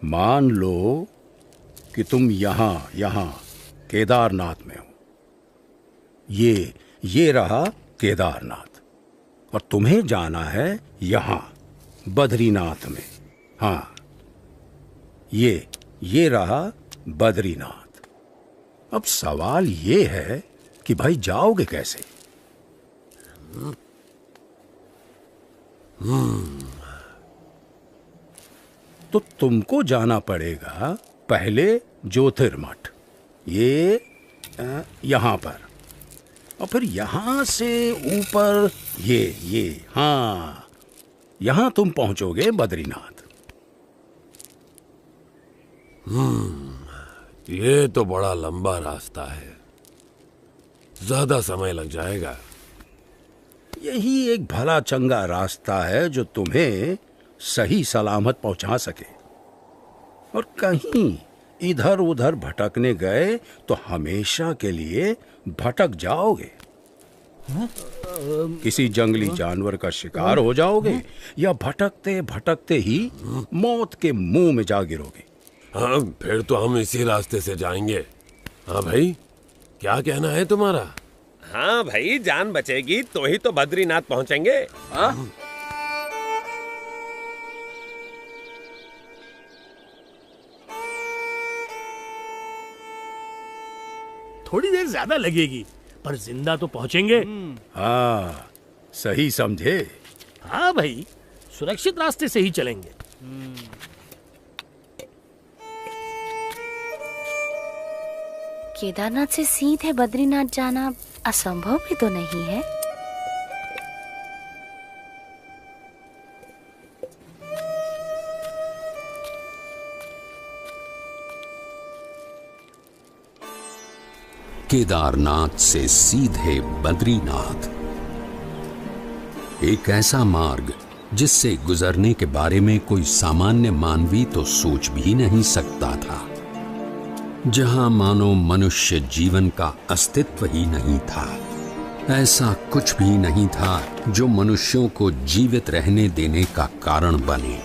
मान लो कि तुम यहाँ केदारनाथ में हो। ये रहा केदारनाथ, और तुम्हें जाना है यहाँ बद्रीनाथ में। हाँ, ये रहा बद्रीनाथ। अब सवाल ये है कि भाई जाओगे कैसे? तो तुमको जाना पड़ेगा पहले ज्योतिर्मठ, ये यहाँ पर, और फिर यहाँ से ऊपर ये हाँ, यहाँ तुम पहुंचोगे बद्रीनाथ। ये तो बड़ा लंबा रास्ता है, ज्यादा समय लग जाएगा। यही एक भला चंगा रास्ता है जो तुम्हें सही सलामत पहुंचा सके। और कहीं इधर उधर भटकने गए तो हमेशा के लिए भटक जाओगे। किसी जंगली जानवर का शिकार हो जाओगे, या भटकते भटकते ही मौत के मुंह में जा गिरोगे। हाँ, फिर तो हम इसी रास्ते से जाएंगे। हाँ भाई, क्या कहना है तुम्हारा? हाँ भाई, जान बचेगी तो ही तो बद्रीनाथ पहुंचेंगे। हाँ? थोड़ी देर ज्यादा लगेगी, पर जिंदा तो पहुंचेंगे। हाँ, सही समझे। हाँ भाई, सुरक्षित रास्ते से ही चलेंगे। केदारनाथ से सीधे बद्रीनाथ जाना असंभव भी तो नहीं है। केदारनाथ से सीधे बद्रीनाथ, एक ऐसा मार्ग जिससे गुजरने के बारे में कोई सामान्य मानवी तो सोच भी नहीं सकता था, जहां मानो मनुष्य जीवन का अस्तित्व ही नहीं था। ऐसा कुछ भी नहीं था जो मनुष्यों को जीवित रहने देने का कारण बने।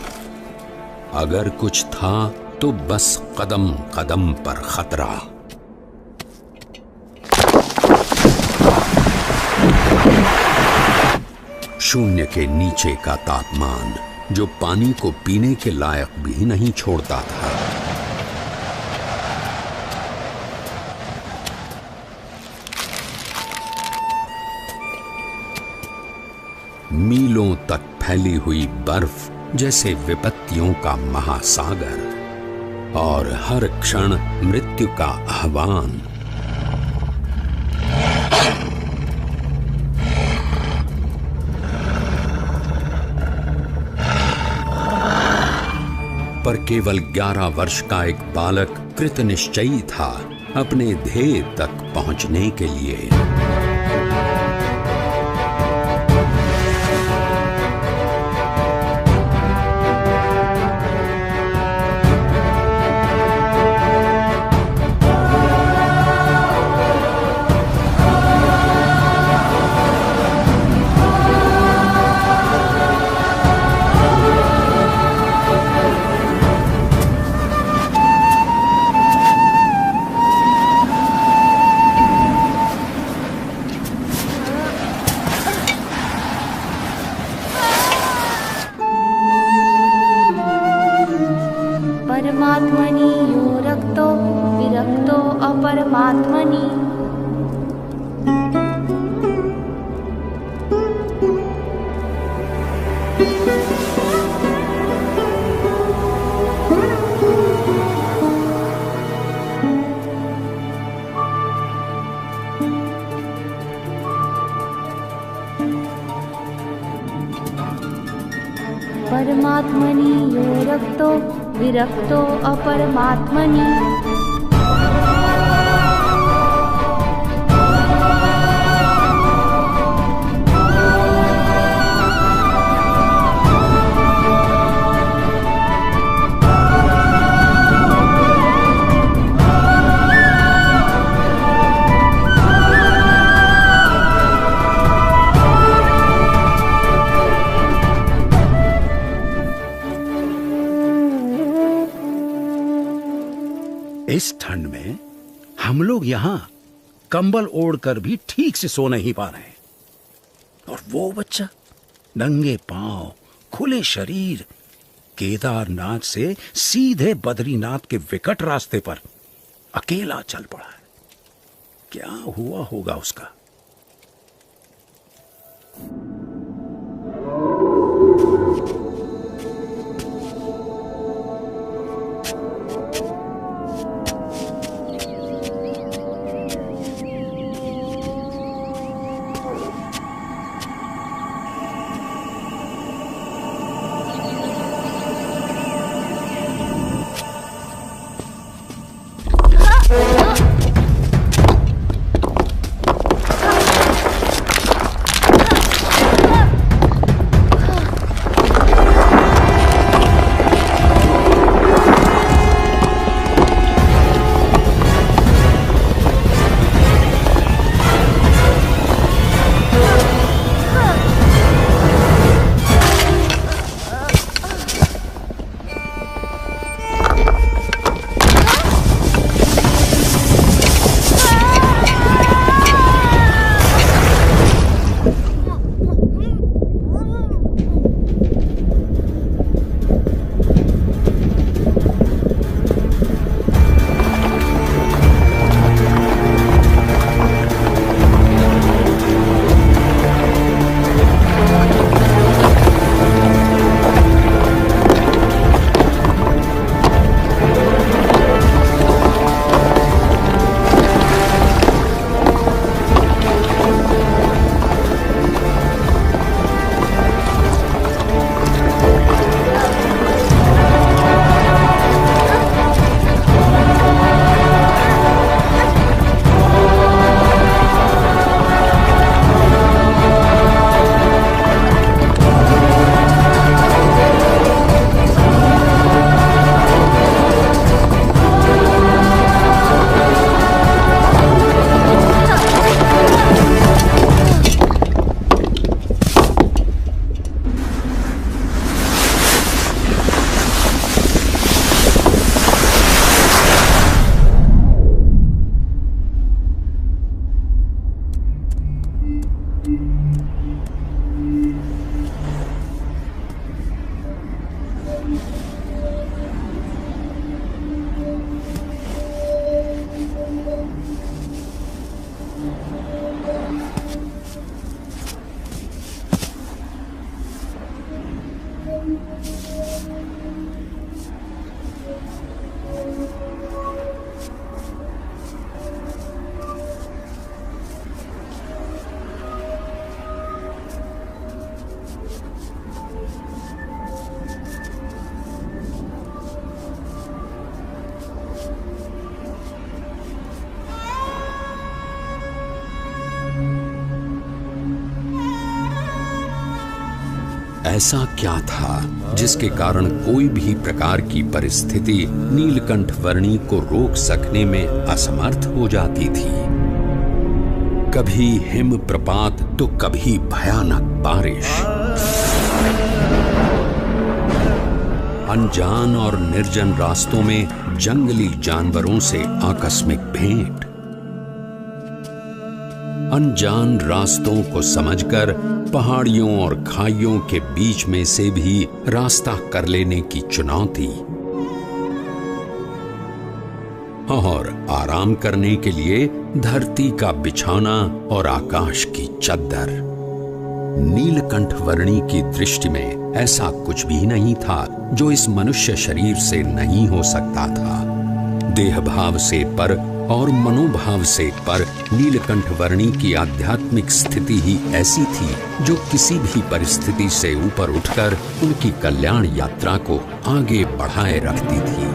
अगर कुछ था तो बस कदम कदम पर खतरा। शून्य के नीचे का तापमान जो पानी को पीने के लायक भी नहीं छोड़ता था। मीलों तक फैली हुई बर्फ जैसे विपत्तियों का महासागर, और हर क्षण मृत्यु का आह्वान। पर केवल 11 वर्ष का एक बालक कृत निश्चयी था अपने ध्येय तक पहुंचने के लिए। परमात्मनि यो रक्तो विरक्तो अपरमात्मनि। परमात्मनि यो रक्तो विरक्तो अपरमात्मनि। इस ठंड में हम लोग यहां कंबल ओढ़कर भी ठीक से सो नहीं पा रहे हैं, और वो बच्चा नंगे पांव, खुले शरीर, केदारनाथ से सीधे बद्रीनाथ के विकट रास्ते पर अकेला चल पड़ा है। क्या हुआ होगा उसका? ऐसा क्या था जिसके कारण कोई भी प्रकार की परिस्थिति नीलकंठ वर्णी को रोक सकने में असमर्थ हो जाती थी। कभी हिम प्रपात तो कभी भयानक बारिश, अनजान और निर्जन रास्तों में जंगली जानवरों से आकस्मिक भेंट, अनजान रास्तों को समझकर पहाड़ियों और खाइयों के बीच में से भी रास्ता कर लेने की चुनौती, और आराम करने के लिए धरती का बिछाना और आकाश की चद्दर। नीलकंठ वर्णी की दृष्टि में ऐसा कुछ भी नहीं था जो इस मनुष्य शरीर से नहीं हो सकता था। देह भाव से पर और मनोभाव से पर नीलकंठ वर्णी की आध्यात्मिक स्थिति ही ऐसी थी जो किसी भी परिस्थिति से ऊपर उठकर उनकी कल्याण यात्रा को आगे बढ़ाए रखती थी।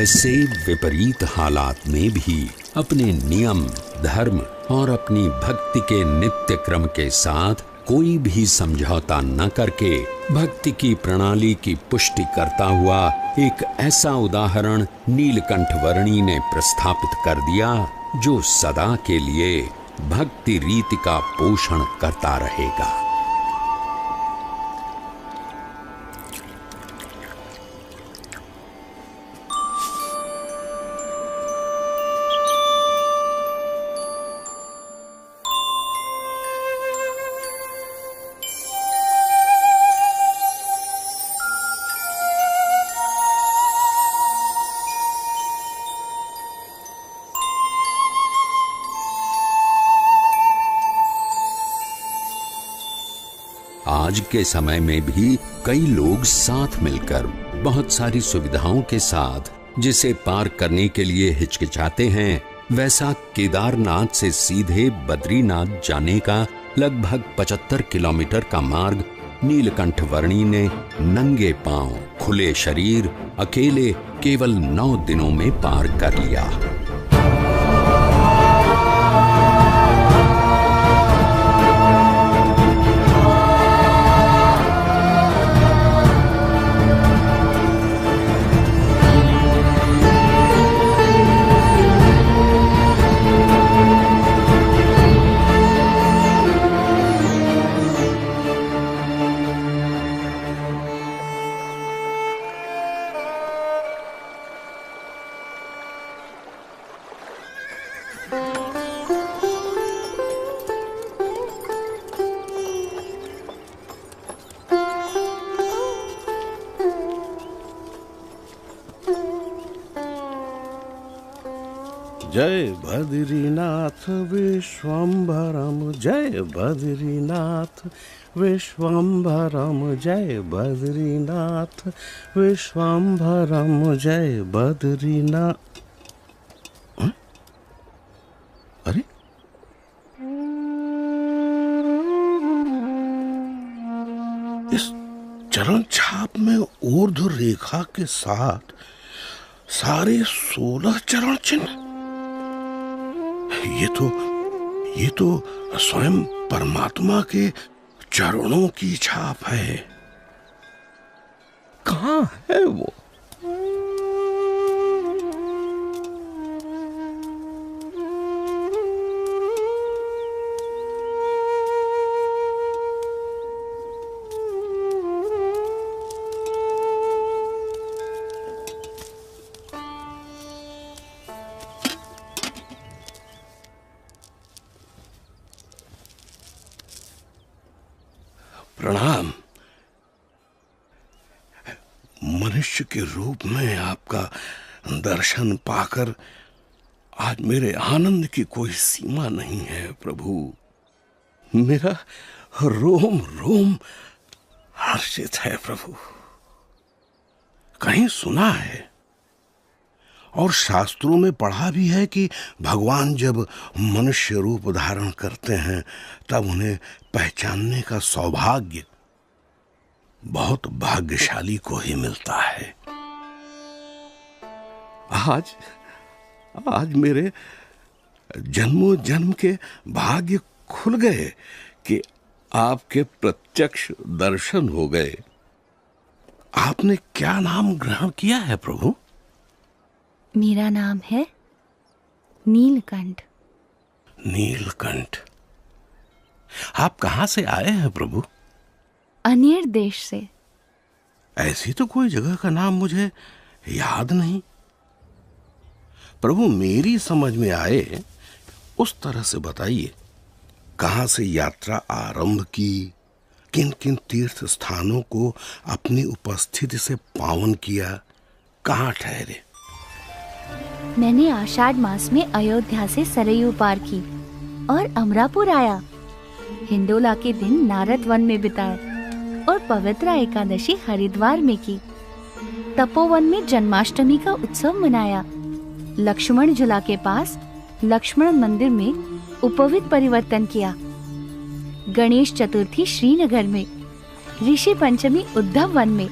ऐसे विपरीत हालात में भी अपने नियम, धर्म और अपनी भक्ति के नित्य क्रम के साथ कोई भी समझौता न करके भक्ति की प्रणाली की पुष्टि करता हुआ एक ऐसा उदाहरण नीलकंठ वर्णी ने प्रस्थापित कर दिया जो सदा के लिए भक्ति रीति का पोषण करता रहेगा। आज के समय में भी कई लोग साथ मिलकर बहुत सारी सुविधाओं के साथ जिसे पार करने के लिए हिचकिचाते हैं, वैसा केदारनाथ से सीधे बद्रीनाथ जाने का लगभग 75 किलोमीटर का मार्ग नीलकंठ वर्णी ने नंगे पांव, खुले शरीर, अकेले केवल 9 दिनों में पार कर लिया। जय बद्रीनाथ विश्वम्भरम, जय बद्रीनाथ विश्वम्भरम, जय बद्रीनाथ विश्वम्भरम, जय बद्रीनाथ। अरे इस चरण छाप में ऊर्ध्व रेखा के साथ सारे 16 चरण चिन्ह। ये तो स्वयं परमात्मा के चरणों की छाप है। कहाँ है वो? प्रणाम। मनुष्य के रूप में आपका दर्शन पाकर आज मेरे आनंद की कोई सीमा नहीं है प्रभु। मेरा रोम रोम हर्षित है प्रभु। कहीं सुना है और शास्त्रों में पढ़ा भी है कि भगवान जब मनुष्य रूप धारण करते हैं तब उन्हें पहचानने का सौभाग्य बहुत भाग्यशाली को ही मिलता है। आज मेरे जन्मों जन्म के भाग्य खुल गए कि आपके प्रत्यक्ष दर्शन हो गए। आपने क्या नाम ग्रहण किया है प्रभु? मेरा नाम है नीलकंठ। नीलकंठ। आप कहां से आए हैं प्रभु? अनेर देश से। ऐसी तो कोई जगह का नाम मुझे याद नहीं। प्रभु मेरी समझ में आए उस तरह से बताइए। कहां से यात्रा आरंभ की, किन किन तीर्थ स्थानों को अपनी उपस्थिति से पावन किया, कहां ठहरे? मैंने आषाढ़ मास में अयोध्या से सरयू पार की और अमरापुर आया। हिंडोला के दिन नारद वन में बिताए और पवित्र एकादशी हरिद्वार में की। तपोवन में जन्माष्टमी का उत्सव मनाया। लक्ष्मण झूला के पास लक्ष्मण मंदिर में उपवीत परिवर्तन किया। गणेश चतुर्थी श्रीनगर में, ऋषि पंचमी उद्धव वन में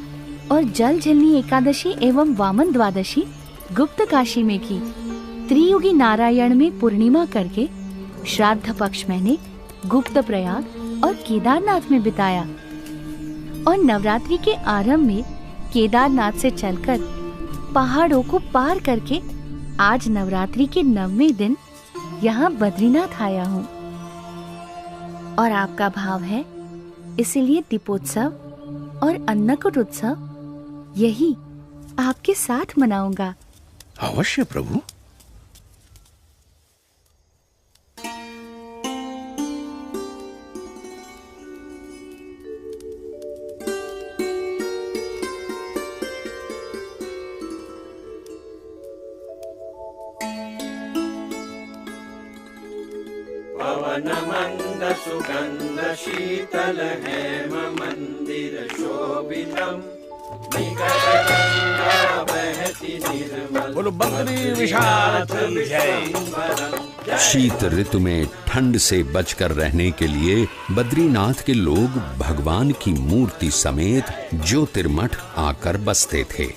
और जल झिलनी एकादशी एवं वामन द्वादशी गुप्त काशी में की, त्रियुगी नारायण में पूर्णिमा करके श्राद्ध पक्ष मैंने गुप्त प्रयाग और केदारनाथ में बिताया और नवरात्रि के आरंभ में केदारनाथ से चलकर पहाड़ों को पार करके आज नवरात्रि के 9वें दिन यहाँ बद्रीनाथ आया हूँ। और आपका भाव है, इसीलिए दीपोत्सव और अन्नकूट उत्सव यही आपके साथ मनाऊंगा। अवश्य प्रभु। पवन मंद सुगंध शीतल हेम मंदिर शोभितम निकट गंगा बहती निर्मल। बोलो बद्री विशारद की जय। शीत ऋतु में ठंड से बचकर रहने के लिए बद्रीनाथ के लोग भगवान की मूर्ति समेत ज्योतिर्मठ आकर बसते थे।